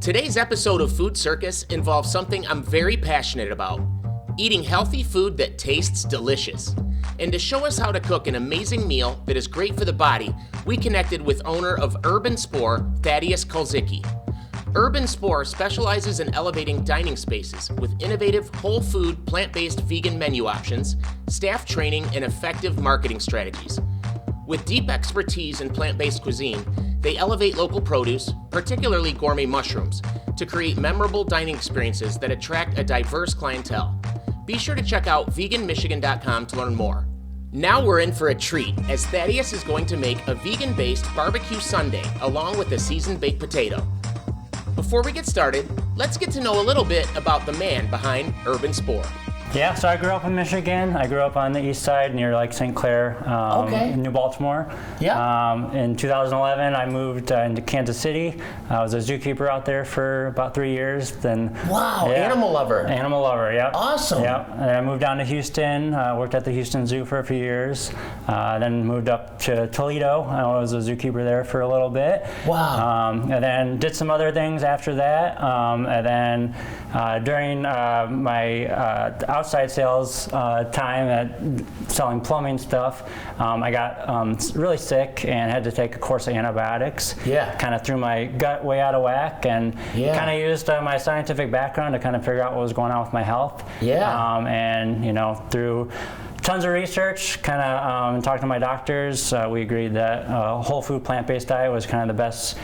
Today's episode of Food Circus involves something I'm very passionate about: eating healthy food that tastes delicious. And to show us how to cook an amazing meal that is great for the body, we connected with owner of Urban Spore, Thaddeus Kulczycki. Urban Spore specializes in elevating dining spaces with innovative whole food, plant-based vegan menu options, staff training, and effective marketing strategies. With deep expertise in plant-based cuisine, they elevate local produce, particularly gourmet mushrooms, to create memorable dining experiences that attract a diverse clientele. Be sure to check out veganmichigan.com to learn more. Now we're in for a treat, as Thaddeus is going to make a vegan-based barbecue sundae along with a seasoned baked potato. Before we get started, let's get to know a little bit about the man behind Urban Spore. Yeah, so I grew up in Michigan. I grew up on the east side near St. Clair, New Baltimore. Yeah. In 2011, I moved into Kansas City. I was a zookeeper out there for about 3 years. Wow, yeah. Animal lover. Animal lover, yeah. Awesome. Yeah, and I moved down to Houston, worked at the Houston Zoo for a few years, then moved up to Toledo. I was a zookeeper there for a little bit. Wow. And then did some other things after that. And then during my outside sales time at selling plumbing stuff, I got really sick and had to take a course of antibiotics. Yeah. Kind of threw my gut way out of whack, and kind of used my scientific background to kind of figure out what was going on with my health. Yeah. And through tons of research, kind of talking to my doctors, we agreed that whole food plant-based diet was kind of the best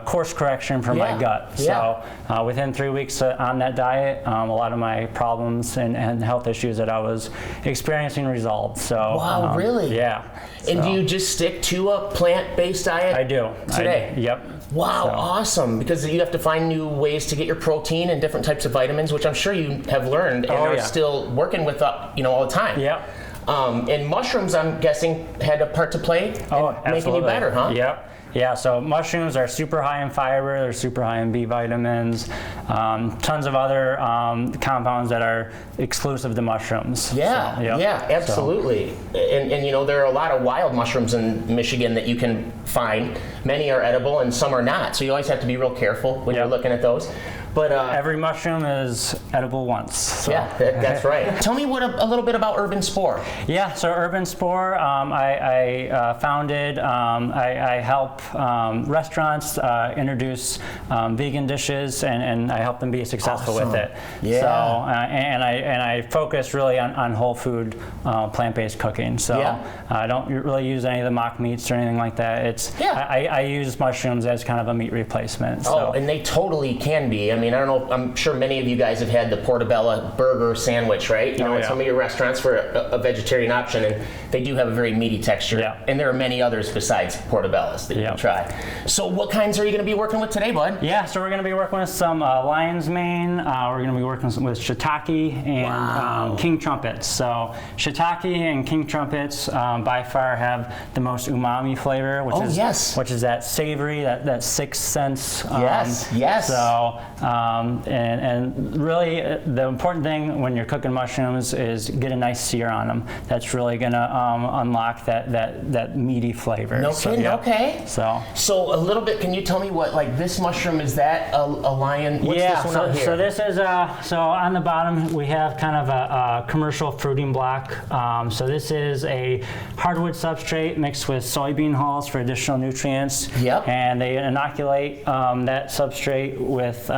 course correction for my gut. So within 3 weeks on that diet, a lot of my problems and health issues that I was experiencing resolved. So wow, really? Yeah. And do you just stick to a plant-based diet? I do. Today? Yep. Wow, awesome. Because you have to find new ways to get your protein and different types of vitamins, which I'm sure you have learned and are still working with all the time. Yep. And mushrooms, I'm guessing, had a part to play in making you better, huh? Yep. Yeah, so mushrooms are super high in fiber, they're super high in B vitamins, tons of other compounds that are exclusive to mushrooms. Yeah, yeah, absolutely. And there are a lot of wild mushrooms in Michigan that you can find. Many are edible and some are not, so you always have to be real careful when you're looking at those. But every mushroom is edible once. So. Yeah, that's right. Tell me a little bit about Urban Spore. Yeah, so Urban Spore, I founded. I help restaurants introduce vegan dishes, and I help them be successful with it. Yeah. So and I focus really on whole food, plant-based cooking. So I don't really use any of the mock meats or anything like that. I use mushrooms as kind of a meat replacement. So. Oh, and they totally can be. I mean, I don't know, I'm sure many of you guys have had the portobello burger sandwich, right? At some of your restaurants for a vegetarian option, and they do have a very meaty texture. Yeah. And there are many others besides portobellos that you can try. So what kinds are you going to be working with today, bud? Yeah, so we're going to be working with some lion's mane. We're going to be working with shiitake and king trumpets. So shiitake and king trumpets by far have the most umami flavor, which is that savory, that sixth sense. Yes. So and really the important thing when you're cooking mushrooms is get a nice sear on them. That's really going to unlock that meaty flavor. No kidding. Okay. So a little bit, can you tell me what, this mushroom, is that a lion? What's this one out here? So this is so on the bottom we have kind of a commercial fruiting block. So this is a hardwood substrate mixed with soybean hulls for additional nutrients. Yep. And they inoculate that substrate with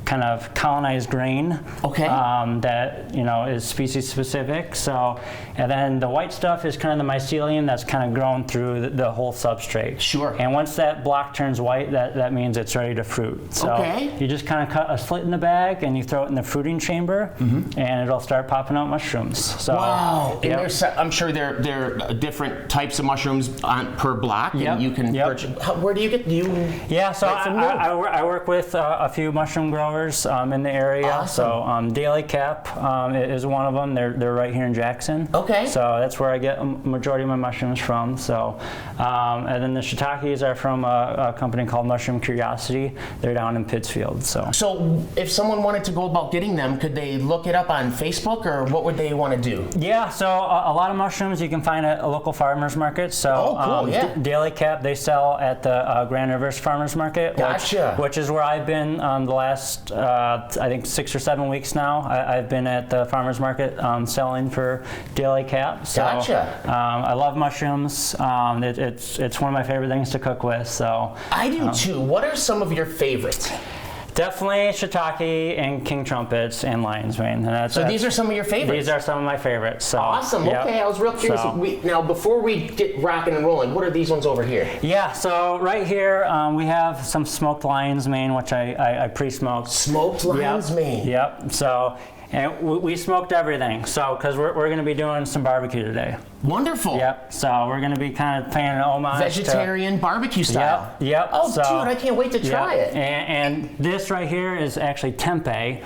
kind of colonized grain. Okay. That is species specific. So, and then the white stuff is kind of the mycelium that's kind of grown through the whole substrate. Sure. And once that block turns white, that means it's ready to fruit. So you just kind of cut a slit in the bag and you throw it in the fruiting chamber, and it'll start popping out mushrooms. So, wow. And I'm sure there are different types of mushrooms per block, and you can purchase. Where do you get Yeah, so I work with a few mushroom growers. growers in the area. Awesome. So Daily Cap is one of them. They're right here in Jackson. Okay. So that's where I get a majority of my mushrooms from. So, and then the shiitakes are from a company called Mushroom Curiosity. They're down in Pittsfield. So if someone wanted to go about getting them, could they look it up on Facebook, or what would they want to do? Yeah, so a lot of mushrooms you can find at a local farmer's market. So cool, yeah. Daily Cap, they sell at the Grand Rivers Farmers Market, Gotcha. which is where I've been the last, I think 6 or 7 weeks now. I've been at the farmers market selling for Daily Cap. So, Gotcha. I love mushrooms. It's one of my favorite things to cook with. So I do too. What are some of your favorites? Definitely shiitake and king trumpets and lion's mane. So these are some of your favorites? These are some of my favorites. So, awesome. Yep. Okay, I was real curious. Now, before we get rocking and rolling, what are these ones over here? Yeah, so right here we have some smoked lion's mane, which I pre-smoked. Smoked lion's mane? Yep. So, and we smoked everything. So, because we're going to be doing some barbecue today. Wonderful. Yep. So we're going to be kind of paying an homage vegetarian barbecue style. Yep. Oh, dude, I can't wait to try it. And this right here is actually tempeh.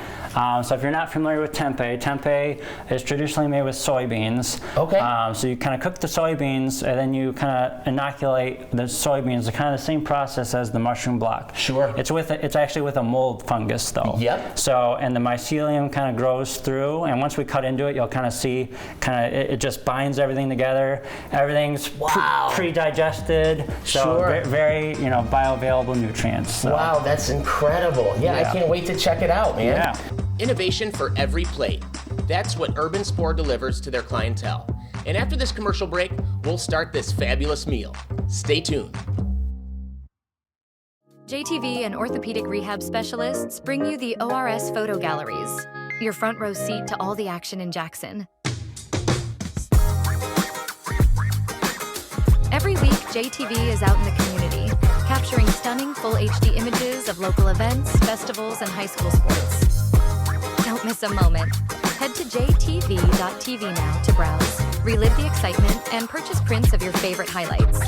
So if you're not familiar with tempeh is traditionally made with soybeans. Okay. So you kind of cook the soybeans, and then you kind of inoculate the soybeans. It's kind of the same process as the mushroom block. Sure. It's actually with a mold fungus though. Yep. So and the mycelium kind of grows through, and once we cut into it, you'll kind of see it just binds everything together. Everything's pre-digested. So very bioavailable nutrients. So. Wow, that's incredible. Yeah, I can't wait to check it out, man. Yeah. Innovation for every plate. That's what Urban Spore delivers to their clientele. And after this commercial break, we'll start this fabulous meal. Stay tuned. JTV and orthopedic rehab specialists bring you the ORS Photo Galleries, your front row seat to all the action in Jackson. Every week, JTV is out in the community, capturing stunning full HD images of local events, festivals, and high school sports. Don't miss a moment. Head to jtv.tv now to browse, relive the excitement, and purchase prints of your favorite highlights.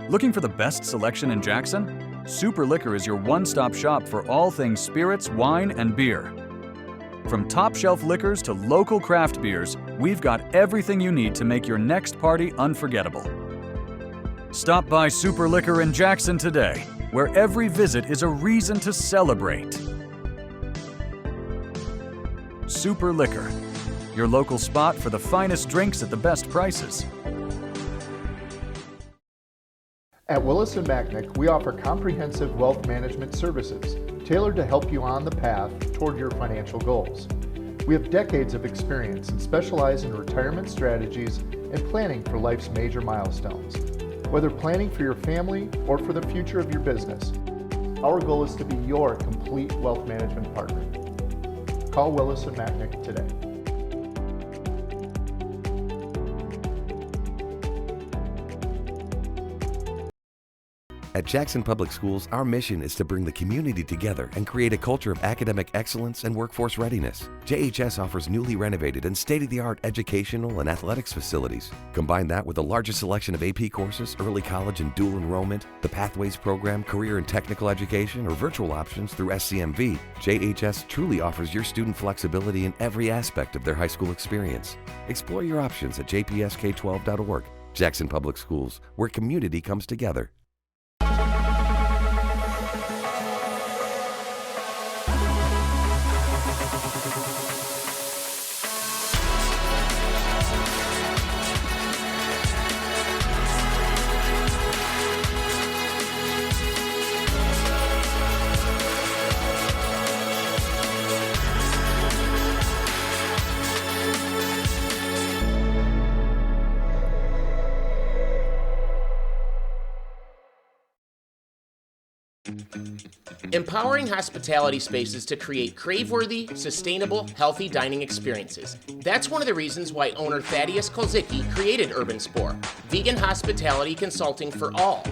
Looking for the best selection in Jackson? Super Liquor is your one-stop shop for all things spirits, wine, and beer. From top-shelf liquors to local craft beers, we've got everything you need to make your next party unforgettable. Stop by Super Liquor in Jackson today, where every visit is a reason to celebrate. Super Liquor, your local spot for the finest drinks at the best prices. At Willis & Macknick, we offer comprehensive wealth management services tailored to help you on the path toward your financial goals. We have decades of experience and specialize in retirement strategies and planning for life's major milestones. Whether planning for your family or for the future of your business, our goal is to be your complete wealth management partner. Call Willis & Macknick today. At Jackson Public Schools, our mission is to bring the community together and create a culture of academic excellence and workforce readiness. JHS offers newly renovated and state-of-the-art educational and athletics facilities. Combine that with the largest selection of AP courses, early college and dual enrollment, the Pathways program, career and technical education, or virtual options through SCMV. JHS truly offers your student flexibility in every aspect of their high school experience. Explore your options at jpsk12.org. Jackson Public Schools, where community comes together. Empowering hospitality spaces to create crave-worthy, sustainable, healthy dining experiences. That's one of the reasons why owner Thaddeus Kolzicki created Urban Spore, vegan hospitality consulting for all.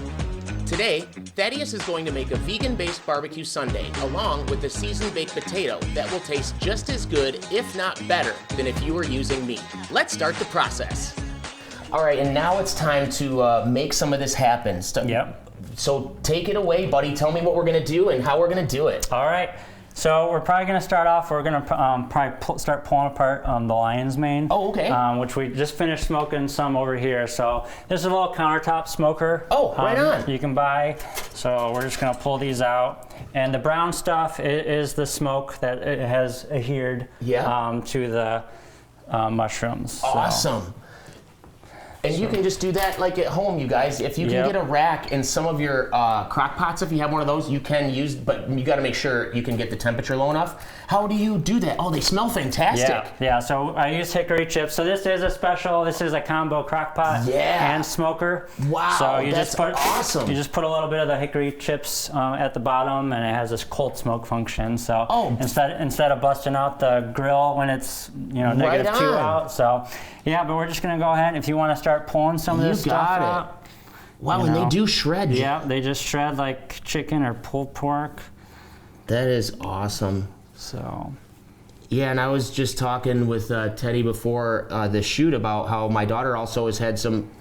Today, Thaddeus is going to make a vegan-based barbecue sundae along with a seasoned baked potato that will taste just as good, if not better, than if you were using meat. Let's start the process. All right, and now it's time to make some of this happen. Yep. So take it away, buddy. Tell me what we're gonna do and how we're gonna do it. All right. So we're probably going to start off, we're going to start pulling apart the lion's mane. Oh, okay. Which we just finished smoking some over here. So this is a little countertop smoker. Oh, right on. You can buy. So we're just going to pull these out. And the brown stuff is the smoke that it has adhered to the mushrooms. Awesome. So. And you can just do that like at home, you guys. If you can get a rack in some of your crock pots, if you have one of those, you can use, but you got to make sure you can get the temperature low enough. How do you do that? Oh, they smell fantastic. Yeah, so I use hickory chips. So this is a special, this is a combo crock pot and smoker. Wow, so you that's awesome. You just put a little bit of the hickory chips at the bottom, and it has this cold smoke function. So instead of busting out the grill when it's negative 2 out. So yeah, but we're just gonna go ahead. If you want to start pulling some of this stuff out. Wow, and they do shred. Yeah, they just shred like chicken or pulled pork. That is awesome. So. Yeah, and I was just talking with Teddy before the shoot about how my daughter also has had some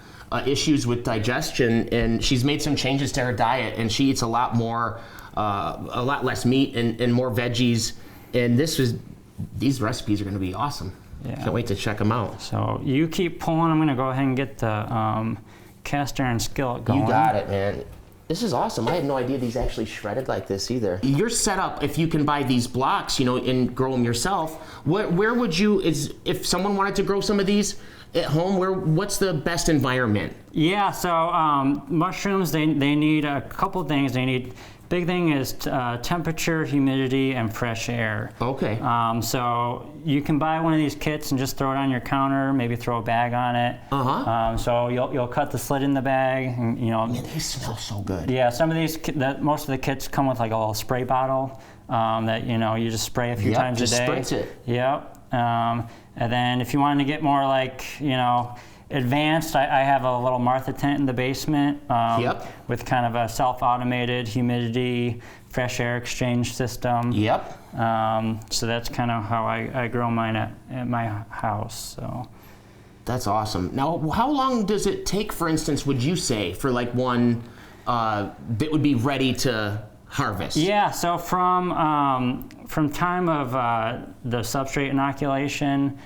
issues with digestion, and she's made some changes to her diet, and she eats a lot less meat and more veggies. And these recipes are going to be awesome. Yeah. Can't wait to check them out. So you keep pulling. I'm going to go ahead and get the cast iron skillet going. You got it, man. This is awesome. I had no idea these actually shredded like this either. Your setup, if you can buy these blocks, and grow them yourself, where would you, if someone wanted to grow some of these at home, what's the best environment? Yeah, so mushrooms, they need a couple things. Big thing is temperature, humidity, and fresh air. Okay. So you can buy one of these kits and just throw it on your counter, maybe throw a bag on it. So you'll cut the slit in the bag, and Man, they smell so good. Yeah, some of these, most of the kits come with like a little spray bottle that you just spray a few times a day. Just spritz it. Yep. And then if you wanted to get more like advanced, I have a little Martha tent in the basement with kind of a self-automated humidity, fresh air exchange system. So that's kind of how I grow mine at my house. So that's awesome. Now, how long does it take, for instance, would you say, for like one that would be ready to harvest? Yeah, so from time of the substrate inoculation,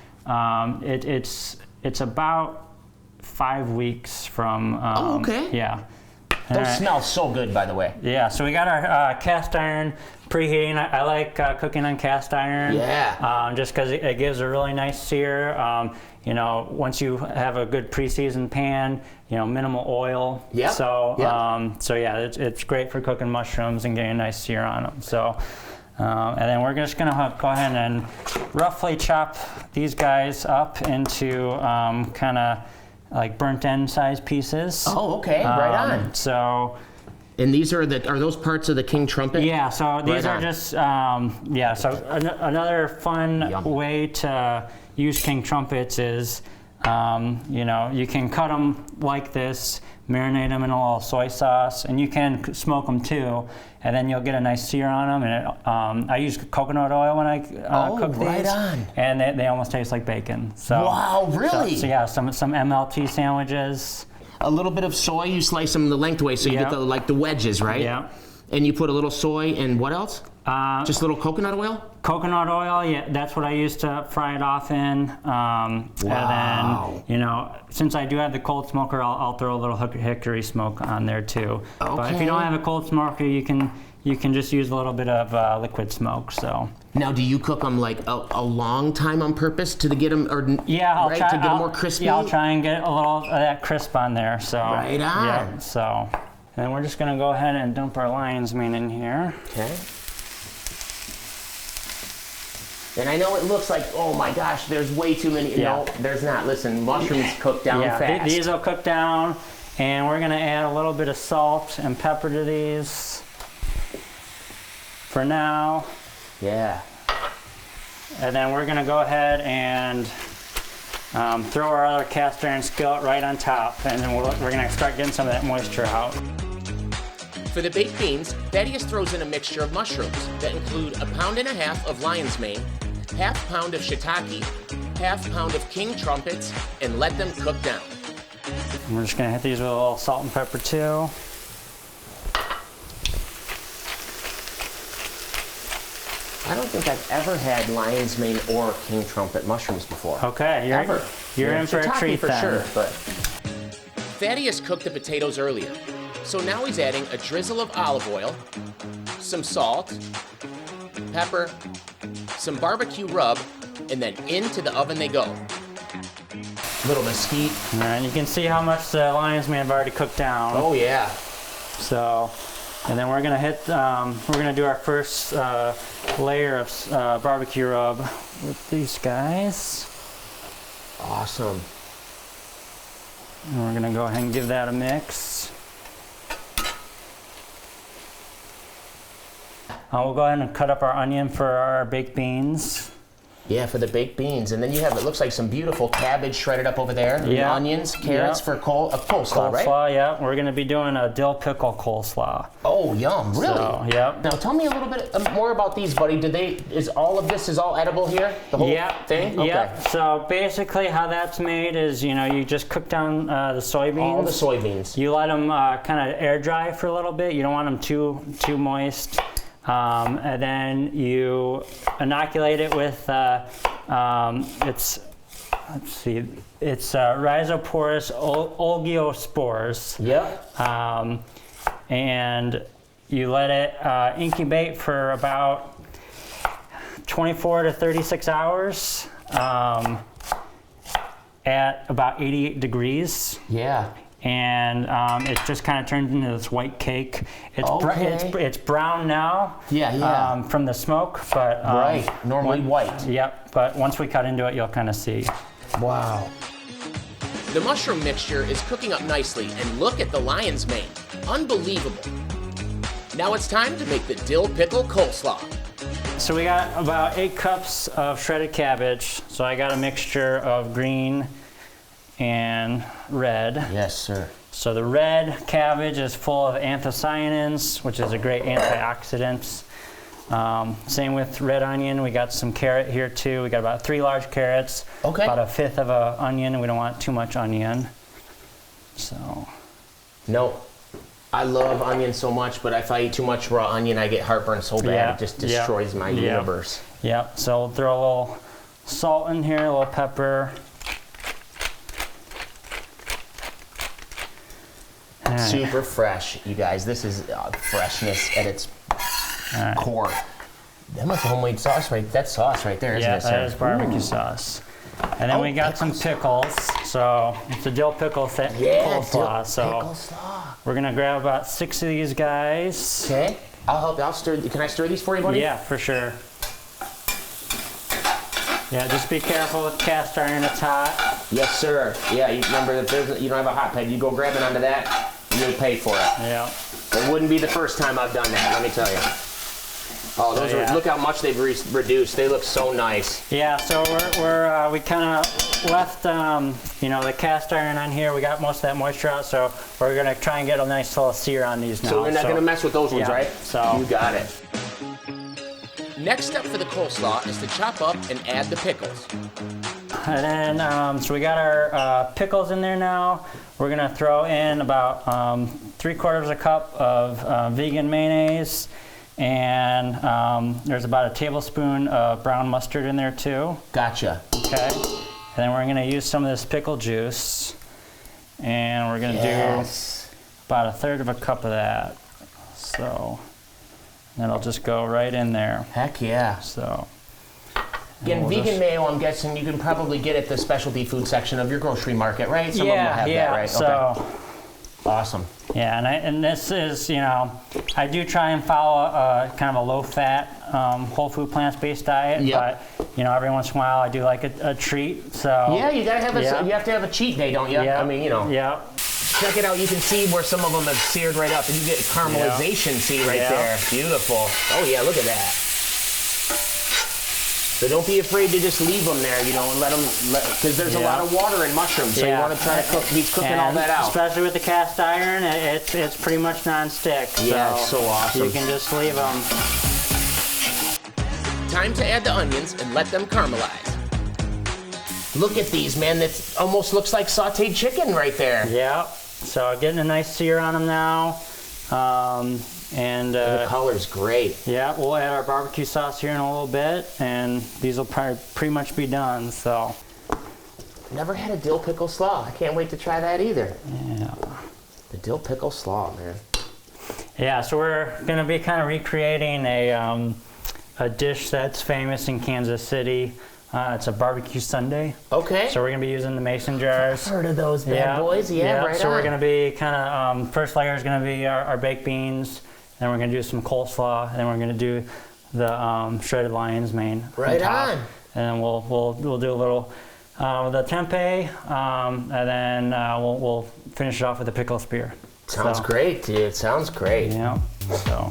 it's about 5 weeks from. Okay. Yeah. Those smell so good, by the way. Yeah, so we got our cast iron preheating. I like cooking on cast iron. Yeah. Just because it gives a really nice sear. Once you have a good pre-seasoned pan, minimal oil. Yeah. So yeah, it's great for cooking mushrooms and getting a nice sear on them. So. And then we're just going to go ahead and roughly chop these guys up into kind of like burnt end size pieces. Oh, okay, right on. So. And these are those parts of the king trumpet? Yeah, so these are just, so another fun way to use king trumpets is, you can cut them like this, marinate them in a little soy sauce, and you can smoke them too, and then you'll get a nice sear on them. And I use coconut oil when I cook these. Right on. And they almost taste like bacon. So, wow, really? So yeah, some MLT sandwiches. A little bit of soy, you slice them the lengthwise, so you get the wedges, right? Yeah. And you put a little soy and what else? Just a little coconut oil? Coconut oil, yeah, that's what I use to fry it off in. Wow. And then, since I do have the cold smoker, I'll throw a little hickory smoke on there too. Okay. But if you don't have a cold smoker, you can just use a little bit of liquid smoke. So. Now, do you cook them like a long time on purpose to get them, to get them more crispy? Yeah, I'll try and get a little of that crisp on there. So. Right on. Yeah. So, and we're just gonna go ahead and dump our lion's mane in here. Okay. And I know it looks like, oh my gosh, there's way too many. Yeah. No, there's not. Listen, mushrooms cook down fast. These will cook down, and we're gonna add a little bit of salt and pepper to these for now. Yeah. And then we're gonna go ahead and throw our other cast iron skillet right on top, and then we're gonna start getting some of that moisture out. For the baked beans, Thaddeus throws in a mixture of mushrooms that include 1.5 pounds of lion's mane, 1/2 pound of shiitake, 1/2 pound of king trumpets, and let them cook down. And we're just gonna hit these with a little salt and pepper too. I don't think I've ever had lion's mane or king trumpet mushrooms before. Okay, you're in for a treat for then. sure. But Thaddeus cooked the potatoes earlier, so now he's adding a drizzle of olive oil, some salt, pepper, some barbecue rub, and then into the oven they go. Little mesquite. All right, you can see how much the lion's mane have already cooked down. Oh yeah. So, and then we're gonna do our first layer of barbecue rub with these guys. Awesome. And we're gonna go ahead and give that a mix. We'll go ahead and cut up our onion for our baked beans. Yeah, for the baked beans. And then you have, it looks like some beautiful cabbage shredded up over there. Yeah. Onions, carrots for coleslaw, right? Coleslaw, yeah. We're going to be doing a dill pickle coleslaw. Oh, yum. Really? So, yep. Now tell me a little bit more about these, buddy. Is all of this all edible here? The whole thing? Okay. Yep. So basically how that's made is, you just cook down the soybeans. All the soybeans. You let them kind of air dry for a little bit. You don't want them too moist. And then you inoculate it with it's rhizoporous olgiospores. Yep. And you let it incubate for about 24 to 36 hours at about 88 degrees. Yeah. And it just kind of turns into this white cake. It's brown now. Yeah. From the smoke, but right. Normally white. Yep. But once we cut into it, you'll kind of see. Wow. The mushroom mixture is cooking up nicely, and look at the lion's mane. Unbelievable. Now it's time to make the dill pickle coleslaw. So we got about 8 cups of shredded cabbage. So I got a mixture of green and red. Yes, sir. So the red cabbage is full of anthocyanins, which is a great antioxidant. Same with red onion. We got some carrot here too. We got about 3 large carrots. Okay. About 1/5 of an onion. We don't want too much onion. So. No, I love onion so much, but if I eat too much raw onion, I get heartburn so bad it just destroys my universe. Yep. So we'll throw a little salt in here, a little pepper. Super fresh, you guys. This is freshness at its core. That must be homemade sauce, right? That's sauce right there, isn't it, sir? Yeah, that is barbecue sauce. And then we got some pickles. So it's a dill pickle coleslaw. So we're gonna grab about 6 of these guys. Okay. I'll help. I'll stir. Can I stir these for you, buddy? Yeah, for sure. Yeah, just be careful with cast iron. It's hot. Yes, sir. Yeah. You remember, if you don't have a hot pad, you go grab it onto that. You'll pay for it. Yeah. It wouldn't be the first time I've done that, let me tell you. Oh, those are, look how much they've reduced. They look so nice. Yeah, so we kind of left, the cast iron on here. We got most of that moisture out, so we're going to try and get a nice little sear on these now. So we're not going to mess with those ones, right? So. You got it. Next step for the coleslaw is to chop up and add the pickles. And then, so we got our pickles in there now. We're gonna throw in about 3/4 a cup of vegan mayonnaise, and there's about a tablespoon of brown mustard in there too. Gotcha. Okay. And then we're gonna use some of this pickle juice, and we're gonna do about 1/3 of a cup of that. So that'll just go right in there. Heck yeah. So. Again, vegan mayo, I'm guessing you can probably get at the specialty food section of your grocery market, right? Some of them will have that, right? So, okay. Awesome. Yeah, and this is, I do try and follow kind of a low-fat, whole food plant-based diet, but every once in a while I do like a treat. So yeah, you gotta have you have to have a cheat day, don't you? Yeah. I mean, Yeah. Check it out. You can see where some of them have seared right up, and you get caramelization. See right there. Beautiful. Oh yeah, look at that. So don't be afraid to just leave them there, and let them, because there's a lot of water in mushrooms, so you want to try to keep cooking all that out. Especially with the cast iron, it's pretty much non-stick. Yeah, it's so awesome. You can just leave them. Time to add the onions and let them caramelize. Look at these, man. That almost looks like sauteed chicken right there. Yep. So getting a nice sear on them now. And the color's great. Yeah, we'll add our barbecue sauce here in a little bit, and these will probably pretty much be done. So. Never had a dill pickle slaw. I can't wait to try that either. Yeah. The dill pickle slaw, man. Yeah, so we're going to be kind of recreating a dish that's famous in Kansas City. It's a barbecue sundae. Okay. So we're going to be using the mason jars. I've heard of those bad boys. Yeah, right So on. we're going to be kind of, first layer is going to be our baked beans. Then we're going to do some coleslaw. And then we're going to do the shredded lion's mane. Right on. And then we'll do a little the tempeh. And then we'll finish it off with the pickle spear. Sounds great, dude. Sounds great. Yeah. So.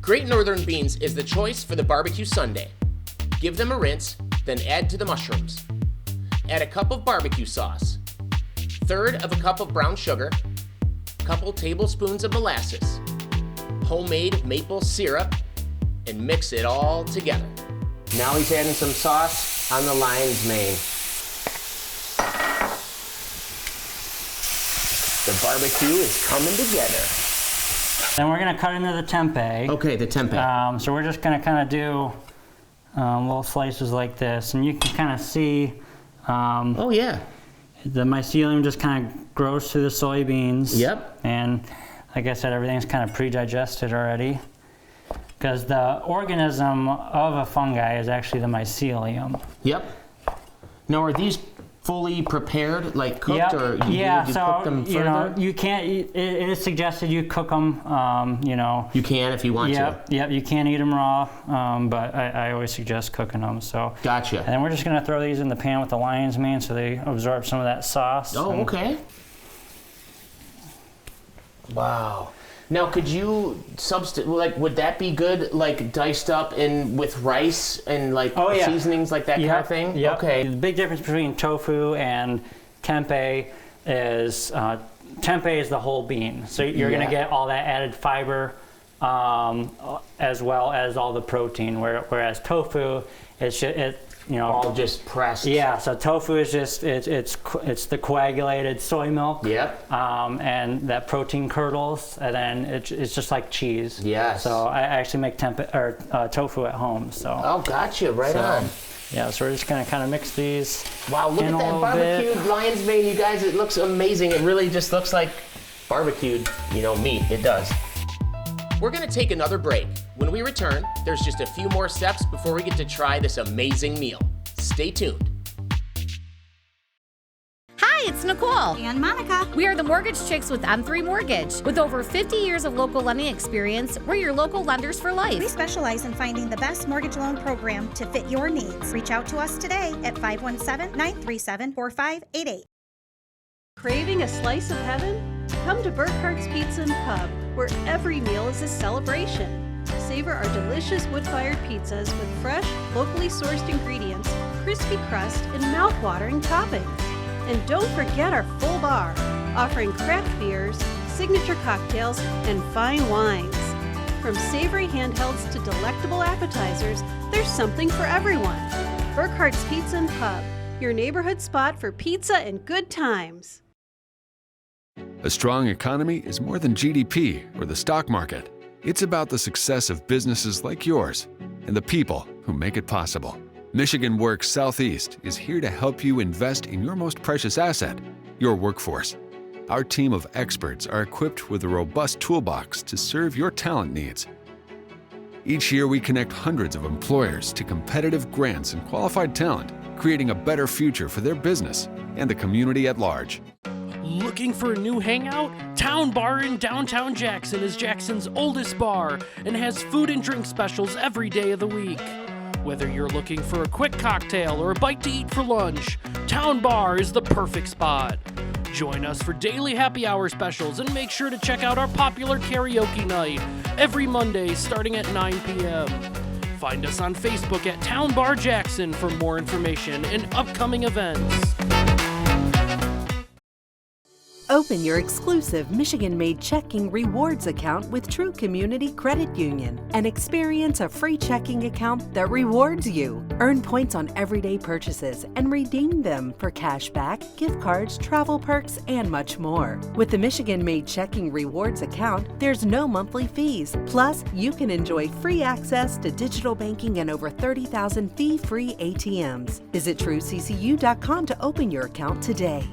Great Northern Beans is the choice for the barbecue sundae. Give them a rinse, then add to the mushrooms. Add a cup of barbecue sauce, third of a cup of brown sugar, couple tablespoons of molasses, homemade maple syrup, and mix it all together. Now he's adding some sauce on the lion's mane. The barbecue is coming together. Then we're going to cut into the tempeh. Okay, the tempeh. So we're just going to kind of do little slices like this, and you can kind of see oh yeah, the mycelium just kind of grows through the soybeans. Yep. And like I said, everything's kind of pre-digested already, because the organism of a fungi is actually the mycelium. Yep. Now, are these fully prepared, like cooked, Yep. or you cook them further? You know, you can't. It is suggested you cook them. You know. You can if you want to. Yep. You can't eat them raw, but I always suggest cooking them. So. Gotcha. And then we're just gonna throw these in the pan with the lion's mane, so they absorb some of that sauce. Oh, okay. Wow. Now, could you would that be good, like diced up in with rice and like seasonings like that kind of thing? Yep. Okay. The big difference between tofu and tempeh is tempeh is the whole bean, so you're going to get all that added fiber as well as all the protein. Whereas tofu, all just pressed. Yeah, so tofu is just it's the coagulated soy milk. Yep. And that protein curdles, and then it's just like cheese. Yes. So I actually make tofu at home. So. Oh, gotcha. Right on. Yeah, so we're just gonna kind of mix these. Wow, look at that barbecued lion's mane, you guys. It looks amazing. It really just looks like barbecued, meat. It does. We're gonna take another break. When we return, there's just a few more steps before we get to try this amazing meal. Stay tuned. Hi, it's Nicole. And Monica. We are the Mortgage Chicks with M3 Mortgage. With over 50 years of local lending experience, we're your local lenders for life. We specialize in finding the best mortgage loan program to fit your needs. Reach out to us today at 517-937-4588. Craving a slice of heaven? Come to Burkhart's Pizza and Pub, where every meal is a celebration. Savor our delicious wood-fired pizzas with fresh, locally sourced ingredients, crispy crust, and mouth-watering toppings. And don't forget our full bar, offering craft beers, signature cocktails, and fine wines. From savory handhelds to delectable appetizers, there's something for everyone. Burkhart's Pizza and Pub, your neighborhood spot for pizza and good times. A strong economy is more than GDP or the stock market. It's about the success of businesses like yours and the people who make it possible. Michigan Works Southeast is here to help you invest in your most precious asset, your workforce. Our team of experts are equipped with a robust toolbox to serve your talent needs. Each year, we connect hundreds of employers to competitive grants and qualified talent, creating a better future for their business and the community at large. Looking for a new hangout? Town Bar in downtown Jackson is Jackson's oldest bar and has food and drink specials every day of the week. Whether you're looking for a quick cocktail or a bite to eat for lunch, Town Bar is the perfect spot. Join us for daily happy hour specials and make sure to check out our popular karaoke night every Monday starting at 9 p.m. Find us on Facebook at Town Bar Jackson for more information and upcoming events. Open your exclusive Michigan-made checking rewards account with True Community Credit Union and experience a free checking account that rewards you. Earn points on everyday purchases and redeem them for cash back, gift cards, travel perks, and much more. With the Michigan-made checking rewards account, there's no monthly fees. Plus, you can enjoy free access to digital banking and over 30,000 fee-free ATMs. Visit TrueCCU.com to open your account today.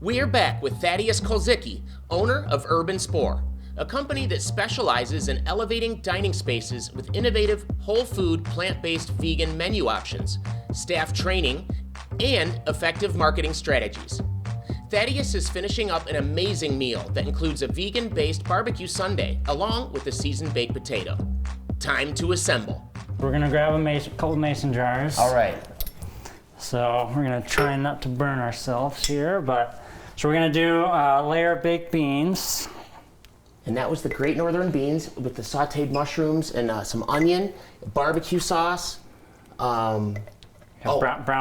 We are back with Thaddeus Kolzicki, owner of Urban Spore, a company that specializes in elevating dining spaces with innovative, whole food, plant-based vegan menu options, staff training, and effective marketing strategies. Thaddeus is finishing up an amazing meal that includes a vegan-based barbecue sundae along with a seasoned baked potato. Time to assemble. We're gonna grab a couple mason jars. All right. So we're gonna try not to burn ourselves here, so we're gonna do a layer of baked beans. And that was the Great Northern beans with the sauteed mushrooms and some onion, barbecue sauce. Brown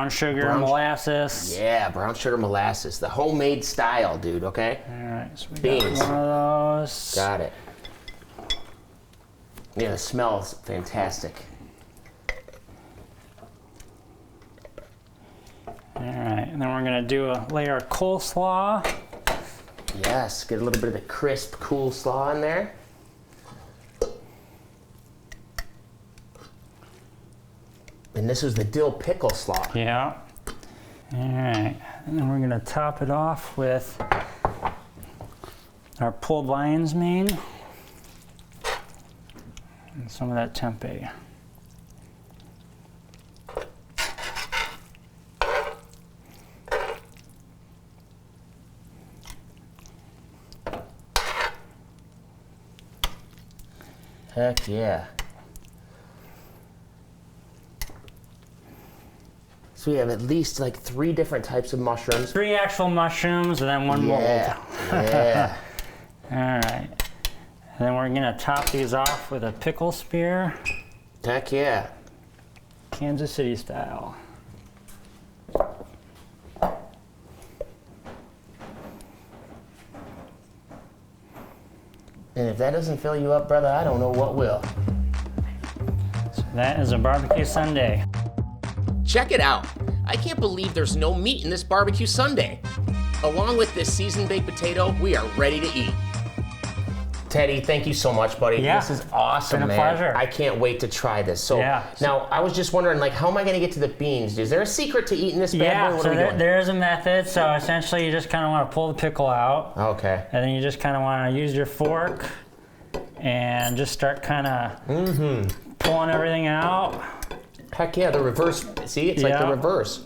sugar, molasses. Yeah, brown sugar molasses. The homemade style, dude, okay? All right, so we beans. got one of those. Got it. Yeah, it smells fantastic. All right, and then we're gonna do a layer of coleslaw. Yes, get a little bit of the crisp, cool slaw in there. And this is the dill pickle slaw. Yeah. All right, and then we're gonna top it off with our pulled lion's mane and some of that tempeh. Heck yeah. So we have at least like 3 different types of mushrooms. 3 actual mushrooms and then 1 mold. Yeah. All right. And then we're gonna top these off with a pickle spear. Heck yeah. Kansas City style. And if that doesn't fill you up, brother, I don't know what will. So that is a barbecue sundae. Check it out. I can't believe there's no meat in this barbecue sundae. Along with this seasoned baked potato, we are ready to eat. Teddy, thank you so much, buddy. Yeah. This is awesome, Been a man. pleasure. I can't wait to try this. So Yeah. now I was just wondering, like, how am I going to get to the beans? Is there a secret to eating this bad boy? What so are we doing? there is a method. So essentially, you just kind of want to pull the pickle out. Okay. And then you just kind of want to use your fork and just start kind of pulling everything out. Heck yeah, the reverse. See, it's like the reverse.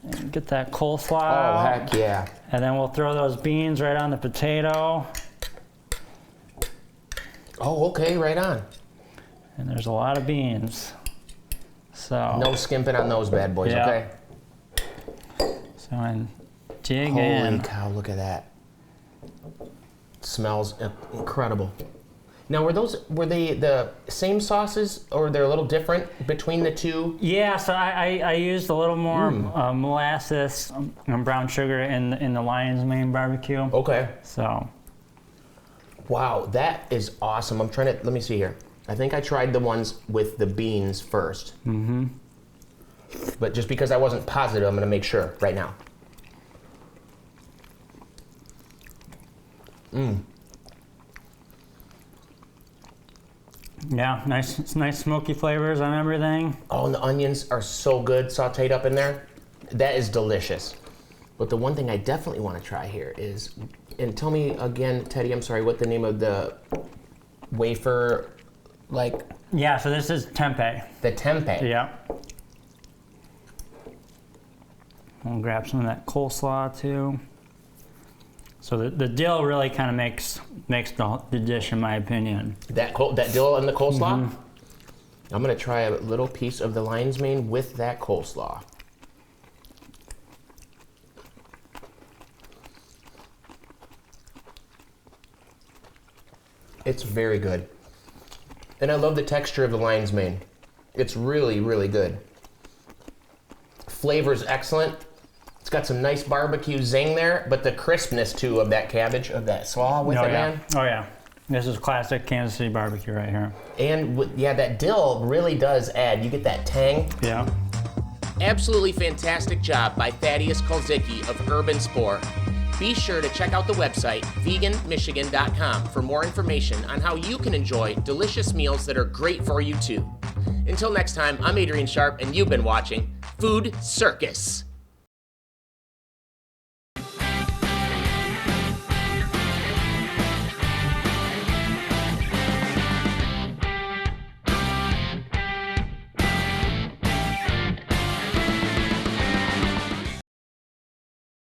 And get that coleslaw. Oh, heck yeah. And then we'll throw those beans right on the potato. Oh, okay, right on. And there's a lot of beans. So no skimping on those bad boys, okay? So and dig Holy in. cow, look at that. Smells incredible. Now, were they the same sauces, or they're a little different between the two? Yeah, so I used a little more molasses and brown sugar in the lion's mane barbecue. Okay. So. Wow, that is awesome. I'm trying to, let me see here. I think I tried the ones with the beans first. Mm-hmm. But just because I wasn't positive, I'm gonna make sure right now. Yeah, nice smoky flavors on everything. Oh, and the onions are so good sauteed up in there. That is delicious. But the one thing I definitely want to try here is, and tell me again, Teddy, I'm sorry, what the name of the wafer, like? Yeah, so this is tempeh. The tempeh. Yeah. We'll grab some of that coleslaw too. So the dill really kind of makes the dish, in my opinion. That dill and the coleslaw? I'm gonna try a little piece of the lion's mane with that coleslaw. It's very good. And I love the texture of the lion's mane. It's really, really good. Flavor's excellent. It's got some nice barbecue zing there, but the crispness too of that cabbage, of that slaw with it, man. Oh yeah. This is classic Kansas City barbecue right here. And yeah, that dill really does add. You get that tang. Yeah. Absolutely fantastic job by Thaddeus Kolzicki of Urban Spore. Be sure to check out the website, veganmichigan.com, for more information on how you can enjoy delicious meals that are great for you too. Until next time, I'm Adrian Sharp, and you've been watching Food Circus.